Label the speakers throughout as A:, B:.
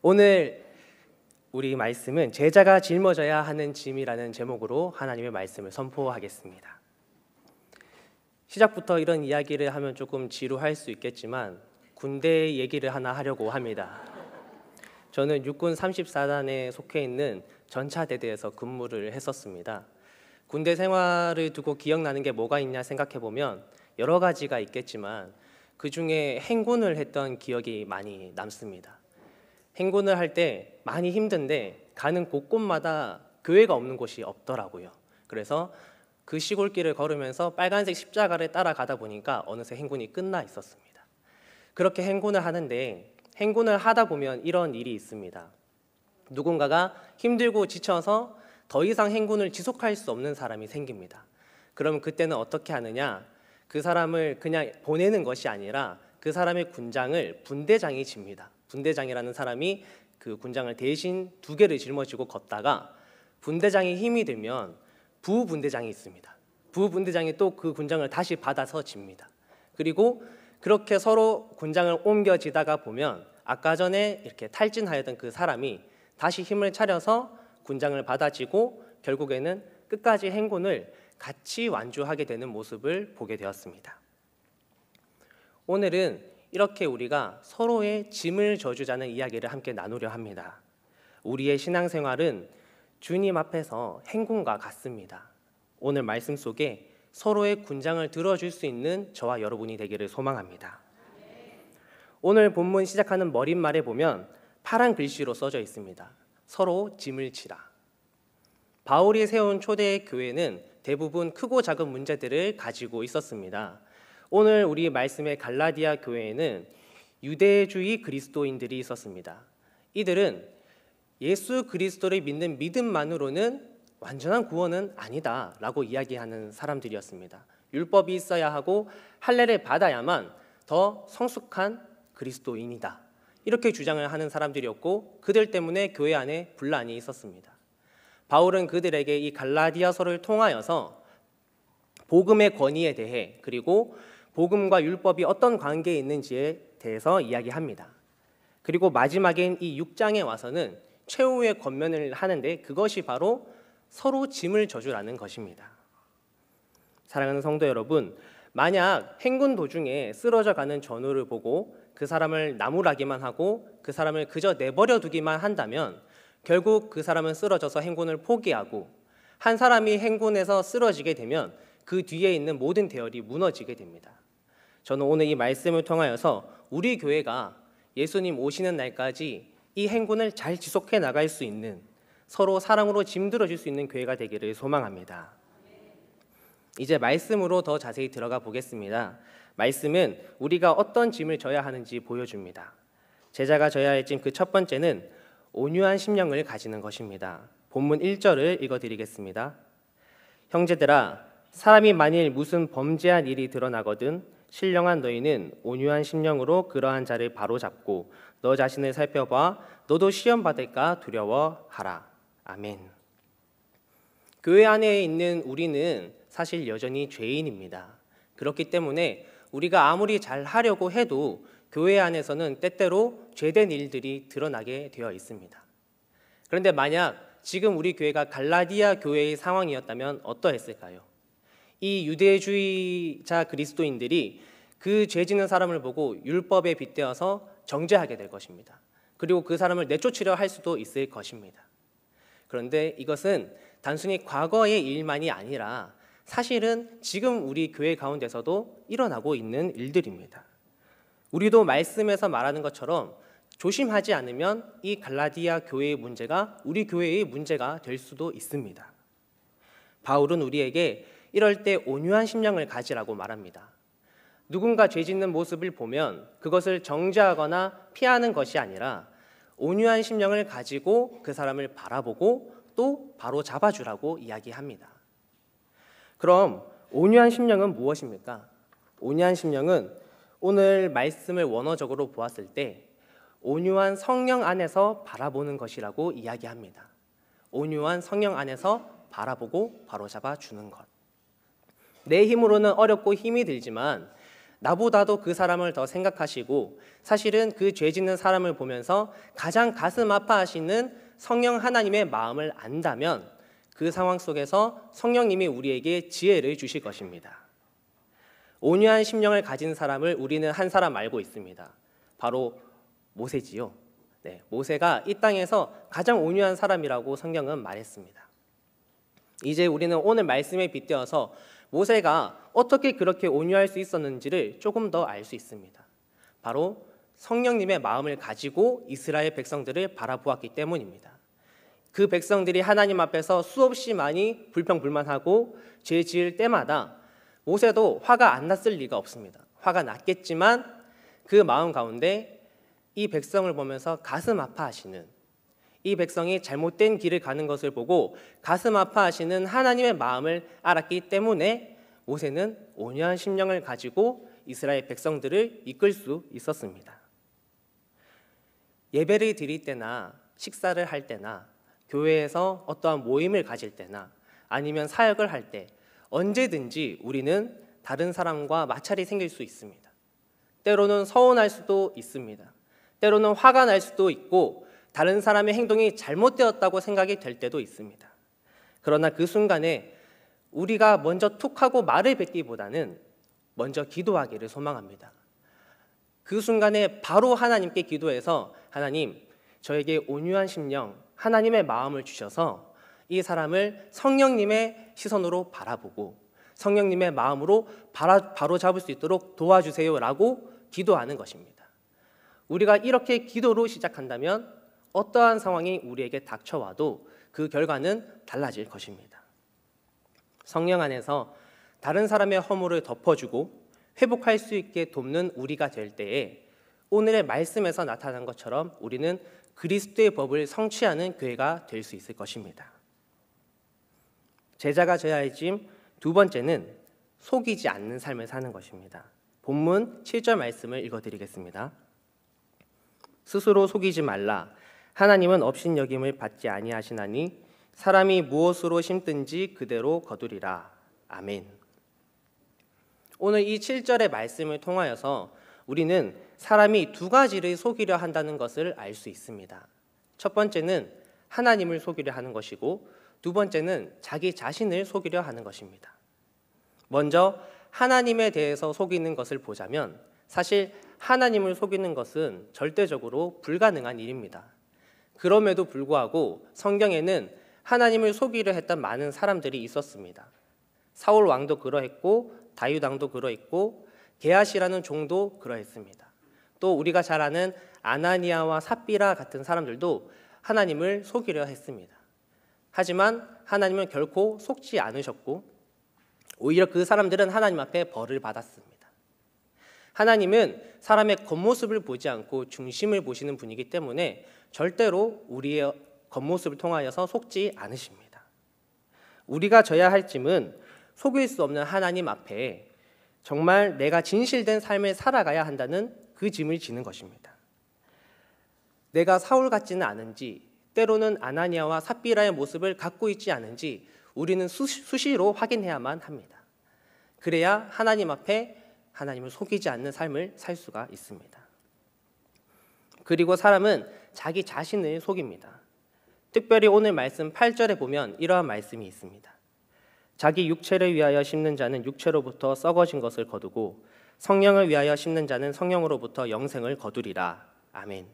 A: 오늘 우리 말씀은 제자가 짊어져야 하는 짐이라는 제목으로 하나님의 말씀을 선포하겠습니다. 시작부터 이런 이야기를 하면 조금 지루할 수 있겠지만 군대 얘기를 하나 하려고 합니다. 저는 육군 34단에 속해 있는 전차대대에서 근무를 했었습니다. 군대 생활을 두고 기억나는 게 뭐가 있냐 생각해보면 여러 가지가 있겠지만 그 중에 행군을 했던 기억이 많이 남습니다. 행군을 할 때 많이 힘든데 가는 곳곳마다 교회가 없는 곳이 없더라고요. 그래서 그 시골길을 걸으면서 빨간색 십자가를 따라가다 보니까 어느새 행군이 끝나 있었습니다. 그렇게 행군을 하는데 행군을 하다 보면 이런 일이 있습니다. 누군가가 힘들고 지쳐서 더 이상 행군을 지속할 수 없는 사람이 생깁니다. 그럼 그때는 어떻게 하느냐? 그 사람을 그냥 보내는 것이 아니라 그 사람의 군장을 분대장이 집니다. 분대장이라는 사람이 그 군장을 대신 두 개를 짊어지고 걷다가 분대장이 힘이 들면 부분대장이 있습니다. 부분대장이 또 그 군장을 다시 받아서 집니다. 그리고 그렇게 서로 군장을 옮겨지다가 보면 아까 전에 이렇게 탈진하였던 그 사람이 다시 힘을 차려서 군장을 받아지고 결국에는 끝까지 행군을 같이 완주하게 되는 모습을 보게 되었습니다. 오늘은 이렇게 우리가 서로의 짐을 져주자는 이야기를 함께 나누려 합니다. 우리의 신앙생활은 주님 앞에서 행군과 같습니다. 오늘 말씀 속에 서로의 군장을 들어줄 수 있는 저와 여러분이 되기를 소망합니다. 오늘 본문 시작하는 머릿말에 보면 파란 글씨로 써져 있습니다. 서로 짐을 지라. 바울이 세운 초대 교회는 대부분 크고 작은 문제들을 가지고 있었습니다. 오늘 우리 말씀의 갈라디아 교회에는 유대주의 그리스도인들이 있었습니다. 이들은 예수 그리스도를 믿는 믿음만으로는 완전한 구원은 아니다 라고 이야기하는 사람들이었습니다. 율법이 있어야 하고 할례를 받아야만 더 성숙한 그리스도인이다, 이렇게 주장을 하는 사람들이었고 그들 때문에 교회 안에 분란이 있었습니다. 바울은 그들에게 이 갈라디아서를 통하여서 복음의 권위에 대해 그리고 복음과 율법이 어떤 관계에 있는지에 대해서 이야기합니다. 그리고 마지막엔 이 6장에 와서는 최후의 권면을 하는데 그것이 바로 서로 짐을 져주라는 것입니다. 사랑하는 성도 여러분, 만약 행군 도중에 쓰러져 가는 전우를 보고 그 사람을 나무라기만 하고 그 사람을 그저 내버려 두기만 한다면 결국 그 사람은 쓰러져서 행군을 포기하고 한 사람이 행군에서 쓰러지게 되면 그 뒤에 있는 모든 대열이 무너지게 됩니다. 저는 오늘 이 말씀을 통하여서 우리 교회가 예수님 오시는 날까지 이 행군을 잘 지속해 나갈 수 있는, 서로 사랑으로 짐들어줄 수 있는 교회가 되기를 소망합니다. 이제 말씀으로 더 자세히 들어가 보겠습니다. 말씀은 우리가 어떤 짐을 져야 하는지 보여줍니다. 제자가 져야 할 짐 그 첫 번째는 온유한 심령을 가지는 것입니다. 본문 1절을 읽어드리겠습니다. 형제들아, 사람이 만일 무슨 범죄한 일이 드러나거든 신령한 너희는 온유한 심령으로 그러한 자를 바로잡고 너 자신을 살펴봐 너도 시험 받을까 두려워하라. 아멘. 교회 안에 있는 우리는 사실 여전히 죄인입니다. 그렇기 때문에 우리가 아무리 잘 하려고 해도 교회 안에서는 때때로 죄된 일들이 드러나게 되어 있습니다. 그런데 만약 지금 우리 교회가 갈라디아 교회의 상황이었다면 어떠했을까요? 이 유대주의자 그리스도인들이 그 죄 짓는 사람을 보고 율법에 빗대어서 정죄하게 될 것입니다. 그리고 그 사람을 내쫓으려 할 수도 있을 것입니다. 그런데 이것은 단순히 과거의 일만이 아니라 사실은 지금 우리 교회 가운데서도 일어나고 있는 일들입니다. 우리도 말씀에서 말하는 것처럼 조심하지 않으면 이 갈라디아 교회의 문제가 우리 교회의 문제가 될 수도 있습니다. 바울은 우리에게 이럴 때 온유한 심령을 가지라고 말합니다. 누군가 죄 짓는 모습을 보면 그것을 정죄하거나 피하는 것이 아니라 온유한 심령을 가지고 그 사람을 바라보고 또 바로 잡아주라고 이야기합니다. 그럼 온유한 심령은 무엇입니까? 온유한 심령은 오늘 말씀을 원어적으로 보았을 때 온유한 성령 안에서 바라보는 것이라고 이야기합니다. 온유한 성령 안에서 바라보고 바로잡아 주는 것. 내 힘으로는 어렵고 힘이 들지만 나보다도 그 사람을 더 생각하시고 사실은 그 죄 짓는 사람을 보면서 가장 가슴 아파하시는 성령 하나님의 마음을 안다면 그 상황 속에서 성령님이 우리에게 지혜를 주실 것입니다. 온유한 심령을 가진 사람을 우리는 한 사람 알고 있습니다. 바로 모세지요. 모세가 이 땅에서 가장 온유한 사람이라고 성경은 말했습니다. 이제 우리는 오늘 말씀에 빗대어서 모세가 어떻게 그렇게 온유할 수 있었는지를 조금 더 알 수 있습니다. 바로 성령님의 마음을 가지고 이스라엘 백성들을 바라보았기 때문입니다. 그 백성들이 하나님 앞에서 수없이 많이 불평불만하고 죄 지을 때마다 모세도 화가 안 났을 리가 없습니다. 화가 났겠지만 그 마음 가운데 이 백성을 보면서 가슴 아파하시는, 이 백성이 잘못된 길을 가는 것을 보고 가슴 아파하시는 하나님의 마음을 알았기 때문에 모세는 온유한 심령을 가지고 이스라엘 백성들을 이끌 수 있었습니다. 예배를 드릴 때나 식사를 할 때나 교회에서 어떠한 모임을 가질 때나 아니면 사역을 할 때 언제든지 우리는 다른 사람과 마찰이 생길 수 있습니다. 때로는 서운할 수도 있습니다. 때로는 화가 날 수도 있고 다른 사람의 행동이 잘못되었다고 생각이 될 때도 있습니다. 그러나 그 순간에 우리가 먼저 툭하고 말을 뱉기보다는 먼저 기도하기를 소망합니다. 그 순간에 바로 하나님께 기도해서 하나님, 저에게 온유한 심령, 하나님의 마음을 주셔서 이 사람을 성령님의 시선으로 바라보고 성령님의 마음으로 바로 잡을 수 있도록 도와주세요라고 기도하는 것입니다. 우리가 이렇게 기도로 시작한다면 어떠한 상황이 우리에게 닥쳐와도 그 결과는 달라질 것입니다. 성령 안에서 다른 사람의 허물을 덮어주고 회복할 수 있게 돕는 우리가 될 때에 오늘의 말씀에서 나타난 것처럼 우리는 그리스도의 법을 성취하는 교회가 될 수 있을 것입니다. 제자가 져야 할 짐 두 번째는 속이지 않는 삶을 사는 것입니다. 본문 7절 말씀을 읽어드리겠습니다. 스스로 속이지 말라. 하나님은 업신여김을 받지 아니하시나니 사람이 무엇으로 심든지 그대로 거두리라. 아멘. 오늘 이 7절의 말씀을 통하여서 우리는 사람이 두 가지를 속이려 한다는 것을 알 수 있습니다. 첫 번째는 하나님을 속이려 하는 것이고 두 번째는 자기 자신을 속이려 하는 것입니다. 먼저 하나님에 대해서 속이는 것을 보자면 사실 하나님을 속이는 것은 절대적으로 불가능한 일입니다. 그럼에도 불구하고 성경에는 하나님을 속이려 했던 많은 사람들이 있었습니다. 사울 왕도 그러했고 다윗 왕도 그러했고 게하시라는 종도 그러했습니다. 또 우리가 잘 아는 아나니아와 삽비라 같은 사람들도 하나님을 속이려 했습니다. 하지만 하나님은 결코 속지 않으셨고 오히려 그 사람들은 하나님 앞에 벌을 받았습니다. 하나님은 사람의 겉모습을 보지 않고 중심을 보시는 분이기 때문에 절대로 우리의 겉모습을 통하여서 속지 않으십니다. 우리가 져야 할 짐은 속일 수 없는 하나님 앞에 정말 내가 진실된 삶을 살아가야 한다는 그 짐을 지는 것입니다. 내가 사울 같지는 않은지 때로는 아나니아와 삽비라의 모습을 갖고 있지 않은지 우리는 수시로 확인해야만 합니다. 그래야 하나님 앞에 하나님을 속이지 않는 삶을 살 수가 있습니다. 그리고 사람은 자기 자신을 속입니다. 특별히 오늘 말씀 8절에 보면 이러한 말씀이 있습니다. 자기 육체를 위하여 심는 자는 육체로부터 썩어진 것을 거두고 성령을 위하여 심는 자는 성령으로부터 영생을 거두리라. 아멘.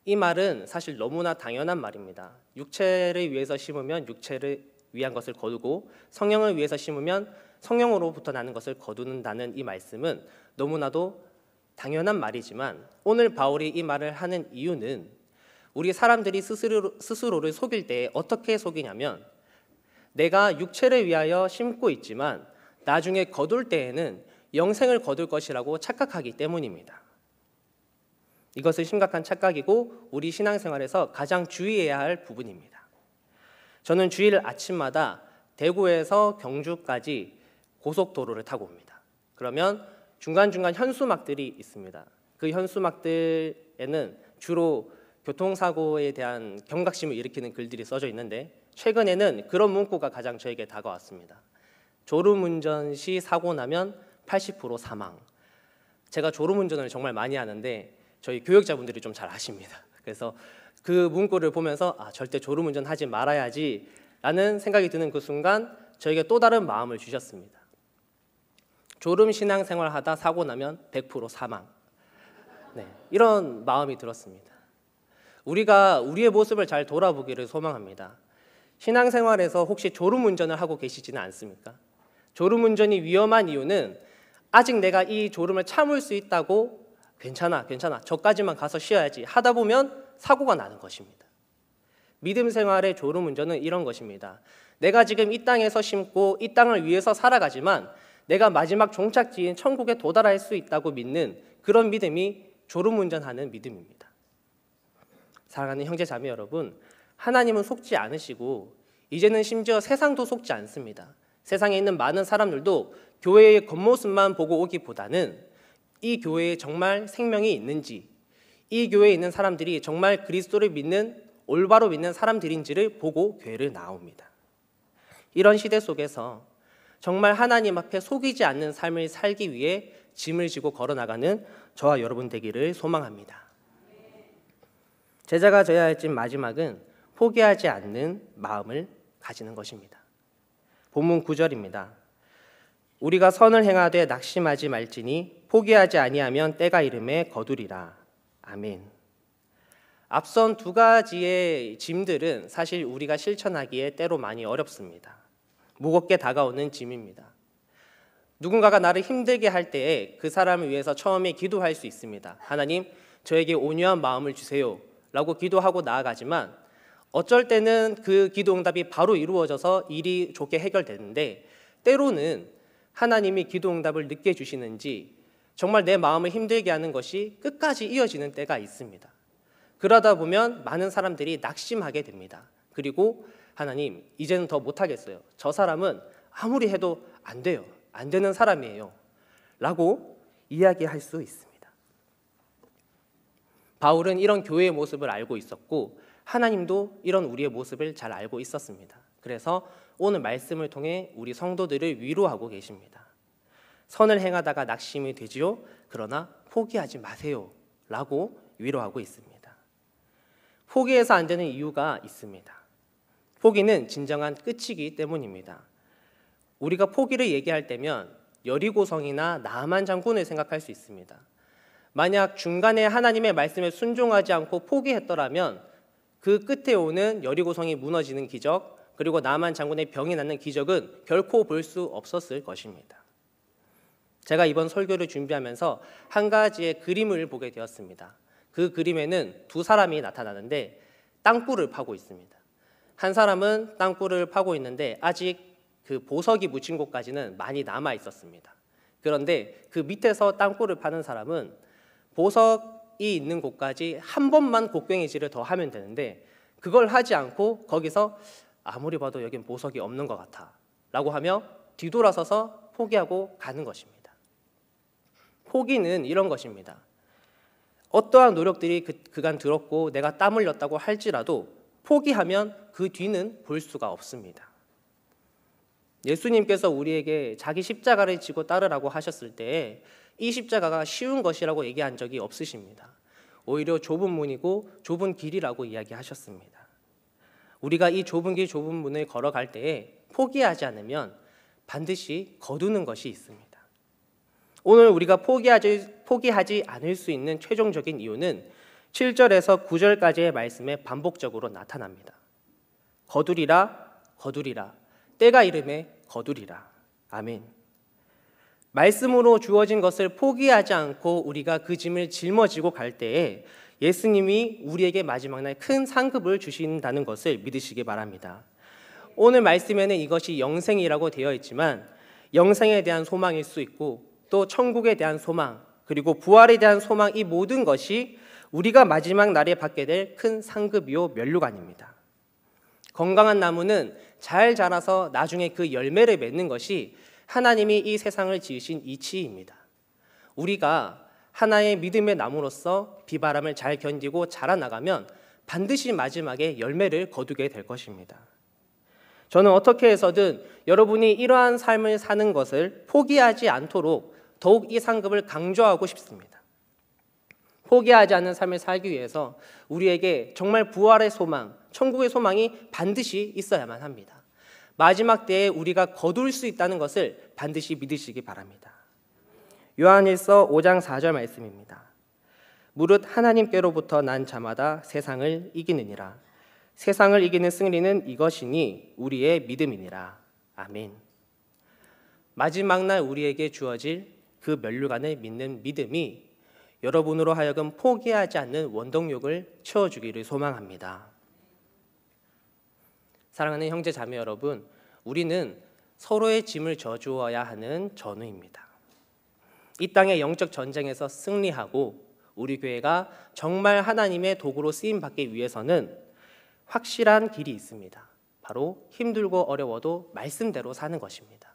A: 이 말은 사실 너무나 당연한 말입니다. 육체를 위해서 심으면 육체를 위한 것을 거두고 성령을 위해서 심으면 성령으로부터 나는 것을 거두는다는 이 말씀은 너무나도 당연한 말이지만 오늘 바울이 이 말을 하는 이유는 우리 사람들이 스스로를 속일 때 어떻게 속이냐면 내가 육체를 위하여 심고 있지만 나중에 거둘 때에는 영생을 거둘 것이라고 착각하기 때문입니다. 이것은 심각한 착각이고 우리 신앙생활에서 가장 주의해야 할 부분입니다. 저는 주일 아침마다 대구에서 경주까지 고속도로를 타고 옵니다. 그러면 중간중간 현수막들이 있습니다. 그 현수막들에는 주로 교통사고에 대한 경각심을 일으키는 글들이 써져 있는데 최근에는 그런 문구가 가장 저에게 다가왔습니다. 졸음운전 시 사고 나면 80% 사망, 제가 졸음운전을 정말 많이 하는데 저희 교역자분들이 좀 잘 아십니다. 그래서 그 문구를 보면서 절대 졸음운전 하지 말아야지 라는 생각이 드는 그 순간 저에게 또 다른 마음을 주셨습니다. 졸음 신앙생활 하다 사고 나면 100% 사망. 네, 이런 마음이 들었습니다. 우리가 우리의 모습을 잘 돌아보기를 소망합니다. 신앙생활에서 혹시 졸음운전을 하고 계시지는 않습니까? 졸음운전이 위험한 이유는 아직 내가 이 졸음을 참을 수 있다고 괜찮아 저까지만 가서 쉬어야지 하다 보면 사고가 나는 것입니다. 믿음 생활의 졸음운전은 이런 것입니다. 내가 지금 이 땅에서 심고 이 땅을 위해서 살아가지만 내가 마지막 종착지인 천국에 도달할 수 있다고 믿는 그런 믿음이 졸음운전하는 믿음입니다. 사랑하는 형제 자매 여러분, 하나님은 속지 않으시고 이제는 심지어 세상도 속지 않습니다. 세상에 있는 많은 사람들도 교회의 겉모습만 보고 오기보다는 이 교회에 정말 생명이 있는지, 이 교회에 있는 사람들이 정말 그리스도를 믿는 올바로 믿는 사람들인지를 보고 교회를 나옵니다. 이런 시대 속에서 정말 하나님 앞에 속이지 않는 삶을 살기 위해 짐을 지고 걸어나가는 저와 여러분 되기를 소망합니다. 제자가 져야 할 짐 마지막은 포기하지 않는 마음을 가지는 것입니다. 본문 9절입니다. 우리가 선을 행하되 낙심하지 말지니 포기하지 아니하면 때가 이름에 거두리라. 아멘. 앞선 두 가지의 짐들은 사실 우리가 실천하기에 때로 많이 어렵습니다. 무겁게 다가오는 짐입니다. 누군가가 나를 힘들게 할 때에 그 사람을 위해서 처음에 기도할 수 있습니다. 하나님, 저에게 온유한 마음을 주세요 라고 기도하고 나아가지만 어쩔 때는 그 기도 응답이 바로 이루어져서 일이 좋게 해결되는데 때로는 하나님이 기도 응답을 늦게 주시는지 정말 내 마음을 힘들게 하는 것이 끝까지 이어지는 때가 있습니다. 그러다 보면 많은 사람들이 낙심하게 됩니다. 그리고 하나님, 이제는 더 못하겠어요. 저 사람은 아무리 해도 안 돼요. 안 되는 사람이에요. 라고 이야기할 수 있습니다. 바울은 이런 교회의 모습을 알고 있었고 하나님도 이런 우리의 모습을 잘 알고 있었습니다. 그래서 오늘 말씀을 통해 우리 성도들을 위로하고 계십니다. 선을 행하다가 낙심이 되지요. 그러나 포기하지 마세요. 라고 위로하고 있습니다. 포기해서 안 되는 이유가 있습니다. 포기는 진정한 끝이기 때문입니다. 우리가 포기를 얘기할 때면 여리고성이나 나아만 장군을 생각할 수 있습니다. 만약 중간에 하나님의 말씀에 순종하지 않고 포기했더라면 그 끝에 오는 여리고성이 무너지는 기적, 그리고 나아만 장군의 병이 낫는 기적은 결코 볼 수 없었을 것입니다. 제가 이번 설교를 준비하면서 한 가지의 그림을 보게 되었습니다. 그 그림에는 두 사람이 나타나는데 땅굴을 파고 있습니다. 한 사람은 땅굴을 파고 있는데 아직 그 보석이 묻힌 곳까지는 많이 남아 있었습니다. 그런데 그 밑에서 땅굴을 파는 사람은 보석이 있는 곳까지 한 번만 곡괭이질을 더 하면 되는데 그걸 하지 않고 거기서 아무리 봐도 여긴 보석이 없는 것 같아 라고 하며 뒤돌아서서 포기하고 가는 것입니다. 포기는 이런 것입니다. 어떠한 노력들이 그간 들었고 내가 땀 흘렸다고 할지라도 포기하면 그 뒤는 볼 수가 없습니다. 예수님께서 우리에게 자기 십자가를 지고 따르라고 하셨을 때 이 십자가가 쉬운 것이라고 얘기한 적이 없으십니다. 오히려 좁은 문이고 좁은 길이라고 이야기하셨습니다. 우리가 이 좁은 길 좁은 문을 걸어갈 때에 포기하지 않으면 반드시 거두는 것이 있습니다. 오늘 우리가 포기하지 않을 수 있는 최종적인 이유는 7절에서 9절까지의 말씀에 반복적으로 나타납니다. 거두리라, 거두리라, 때가 이름에 거두리라. 아멘. 말씀으로 주어진 것을 포기하지 않고 우리가 그 짐을 짊어지고 갈 때에 예수님이 우리에게 마지막 날 큰 상급을 주신다는 것을 믿으시기 바랍니다. 오늘 말씀에는 이것이 영생이라고 되어 있지만 영생에 대한 소망일 수 있고 또 천국에 대한 소망, 그리고 부활에 대한 소망, 이 모든 것이 우리가 마지막 날에 받게 될 큰 상급이요 면류관입니다. 건강한 나무는 잘 자라서 나중에 그 열매를 맺는 것이 하나님이 이 세상을 지으신 이치입니다. 우리가 하나의 믿음의 나무로서 비바람을 잘 견디고 자라나가면 반드시 마지막에 열매를 거두게 될 것입니다. 저는 어떻게 해서든 여러분이 이러한 삶을 사는 것을 포기하지 않도록 더욱 이 상급을 강조하고 싶습니다. 포기하지 않는 삶을 살기 위해서 우리에게 정말 부활의 소망, 천국의 소망이 반드시 있어야만 합니다. 마지막 때에 우리가 거둘 수 있다는 것을 반드시 믿으시기 바랍니다. 요한일서 5장 4절 말씀입니다. 무릇 하나님께로부터 난 자마다 세상을 이기느니라. 세상을 이기는 승리는 이것이니 우리의 믿음이니라. 아멘. 마지막 날 우리에게 주어질 그 면류관을 믿는 믿음이 여러분으로 하여금 포기하지 않는 원동력을 채워주기를 소망합니다. 사랑하는 형제 자매 여러분, 우리는 서로의 짐을 져주어야 하는 전우입니다. 이 땅의 영적 전쟁에서 승리하고 우리 교회가 정말 하나님의 도구로 쓰임받기 위해서는 확실한 길이 있습니다. 바로 힘들고 어려워도 말씀대로 사는 것입니다.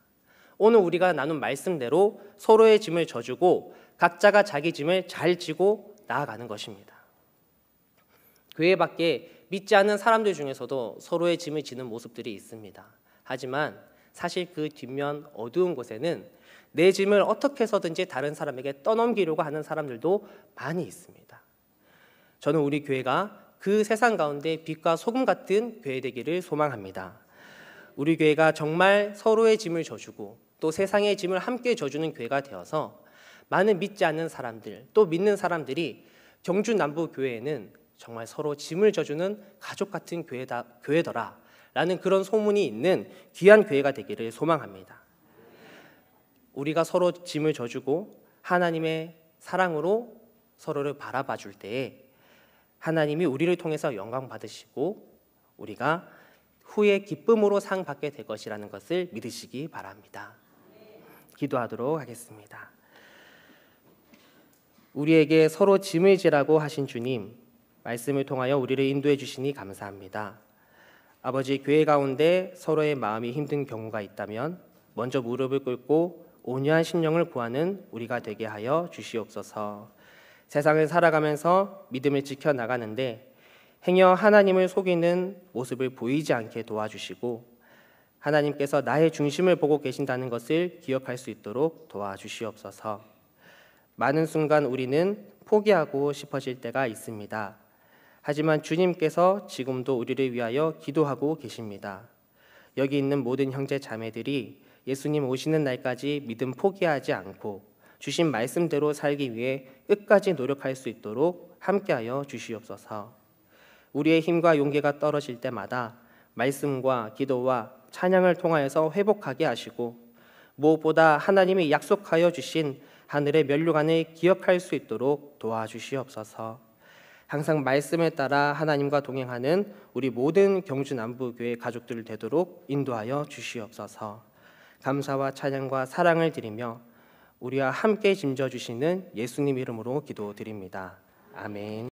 A: 오늘 우리가 나눈 말씀대로 서로의 짐을 져주고 각자가 자기 짐을 잘 지고 나아가는 것입니다. 교회 밖에 믿지 않는 사람들 중에서도 서로의 짐을 지는 모습들이 있습니다. 하지만 사실 그 뒷면 어두운 곳에는 내 짐을 어떻게 해서든지 다른 사람에게 떠넘기려고 하는 사람들도 많이 있습니다. 저는 우리 교회가 그 세상 가운데 빛과 소금 같은 교회 되기를 소망합니다. 우리 교회가 정말 서로의 짐을 져주고 또 세상의 짐을 함께 져주는 교회가 되어서 많은 믿지 않는 사람들, 또 믿는 사람들이 경주 남부 교회에는 정말 서로 짐을 져주는 가족 같은 교회더라 라는 그런 소문이 있는 귀한 교회가 되기를 소망합니다. 우리가 서로 짐을 져주고 하나님의 사랑으로 서로를 바라봐 줄 때에 하나님이 우리를 통해서 영광 받으시고 우리가 후에 기쁨으로 상 받게 될 것이라는 것을 믿으시기 바랍니다. 기도하도록 하겠습니다. 우리에게 서로 짐을 지라고 하신 주님, 말씀을 통하여 우리를 인도해 주시니 감사합니다. 아버지, 교회 가운데 서로의 마음이 힘든 경우가 있다면 먼저 무릎을 꿇고 온유한 심령을 구하는 우리가 되게 하여 주시옵소서. 세상을 살아가면서 믿음을 지켜나가는데 행여 하나님을 속이는 모습을 보이지 않게 도와주시고 하나님께서 나의 중심을 보고 계신다는 것을 기억할 수 있도록 도와주시옵소서. 많은 순간 우리는 포기하고 싶어질 때가 있습니다. 하지만 주님께서 지금도 우리를 위하여 기도하고 계십니다. 여기 있는 모든 형제 자매들이 예수님 오시는 날까지 믿음 포기하지 않고 주신 말씀대로 살기 위해 끝까지 노력할 수 있도록 함께하여 주시옵소서. 우리의 힘과 용기가 떨어질 때마다 말씀과 기도와 찬양을 통하여서 회복하게 하시고 무엇보다 하나님이 약속하여 주신 하늘의 면류관을 기억할 수 있도록 도와주시옵소서. 항상 말씀에 따라 하나님과 동행하는 우리 모든 경주 남부교회 가족들 되도록 인도하여 주시옵소서. 감사와 찬양과 사랑을 드리며 우리와 함께 짐져 주시는 예수님 이름으로 기도드립니다. 아멘.